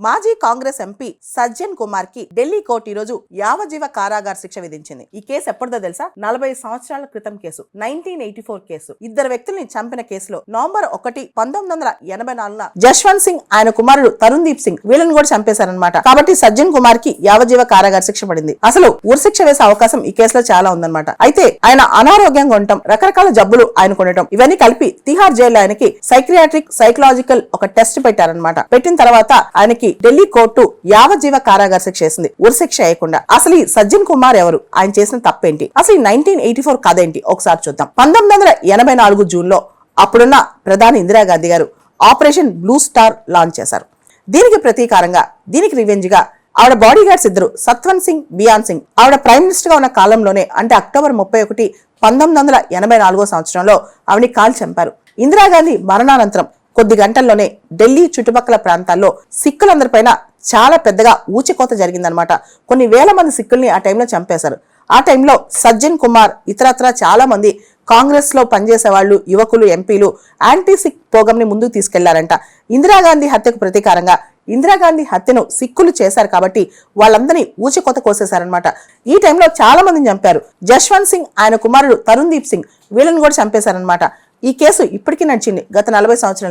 మాజీ కాంగ్రెస్ ఎంపీ సజ్జన్ కుమార్ కి ఢిల్లీ కోర్టు ఈ రోజు యావజ్జీవ కారాగార శిక్ష విధించింది. ఈ కేసు ఎప్పటిదో తెలుసా? 40 సంవత్సరాల క్రితం కేసు, 1984 కేసు. ఇద్దరు వ్యక్తుల్ని చంపిన కేసులో నవంబర్ 1, 1984 జశ్వంత్ సింగ్, ఆయన కుమారుడు తరుణ్ దీప్ సింగ్ వీళ్ళని కూడా చంపేశారనమాట. కాబట్టి సజ్జన్ కుమార్ కి యావజ్జీవ కారాగార శిక్ష పడింది. అసలు ఉరిశిక్ష వేసే అవకాశం ఈ కేసులో చాలా ఉందన్నమాట. అయితే ఆయన అనారోగ్యంగా ఉండటం, రకరకాల జబ్బులు ఆయనకు ఉండటం, ఇవన్నీ కలిపి తిహార్ జైల్లో ఆయనకి సైకలాజికల్ ఒక టెస్ట్ పెట్టారనమాట. పెట్టిన తర్వాత ఆయనకి ఢిల్లీ కోర్టు యావజ్జీవ కారాగార శిక్ష వేసింది, ఉరిశిక్ష వేయకుండా. అసలు ఈ సజ్జన్ కుమార్ ఎవరు? ఆయన చేసిన తప్పేంటి? అసలు ఈ 1984 కథ ఏంటి? ఒకసారి చూద్దాం. 1984 జూన్లో అప్పుడున్న ప్రధాని ఇందిరాగాంధీ గారు ఆపరేషన్ బ్లూ స్టార్ లాంచ్ చేశారు. దీనికి ప్రతీకారంగా, దీనికి రివెంజ్ గా ఆవిడ బాడీ గార్డ్స్ ఇద్దరు, సత్వంత్ సింగ్, బియాన్ సింగ్, ఆవిడ ప్రైమ్ మినిస్టర్ గా ఉన్న కాలంలోనే, అంటే అక్టోబర్ 31, 1984 సంవత్సరంలో ఆవిడని కాల్ చంపారు. ఇందిరాగాంధీ మరణానంతరం కొద్ది గంటల్లోనే ఢిల్లీ చుట్టుపక్కల ప్రాంతాల్లో సిక్కులందరిపైన చాలా పెద్దగా ఊచికోత జరిగిందనమాట. కొన్ని వేల మంది సిక్కుల్ని ఆ టైంలో చంపేశారు. ఆ టైంలో సజ్జన్ కుమార్ ఇతరత్ర చాలా మంది కాంగ్రెస్ లో పనిచేసే వాళ్ళు, యువకులు, ఎంపీలు యాంటీ సిక్ ప్రోగ్రామ్ ని ముందుకు తీసుకెళ్లారంట. ఇందిరాగాంధీ హత్యకు ప్రతీకారంగా ఇందిరాగాంధీ హత్యను సిక్కులు చేశారు కాబట్టి వాళ్ళందరినీ ఊచికోత కోసేశారనమాట. ఈ టైంలో చాలా మందిని చంపారు. జశ్వంత్ సింగ్, ఆయన కుమారుడు తరుణ్ దీప్ సింగ్ వీళ్ళని కూడా చంపేశారనమాట. ఈ కేసు ఇప్పటికీ నడిచింది గత 40 సంవత్సరాల నుంచి.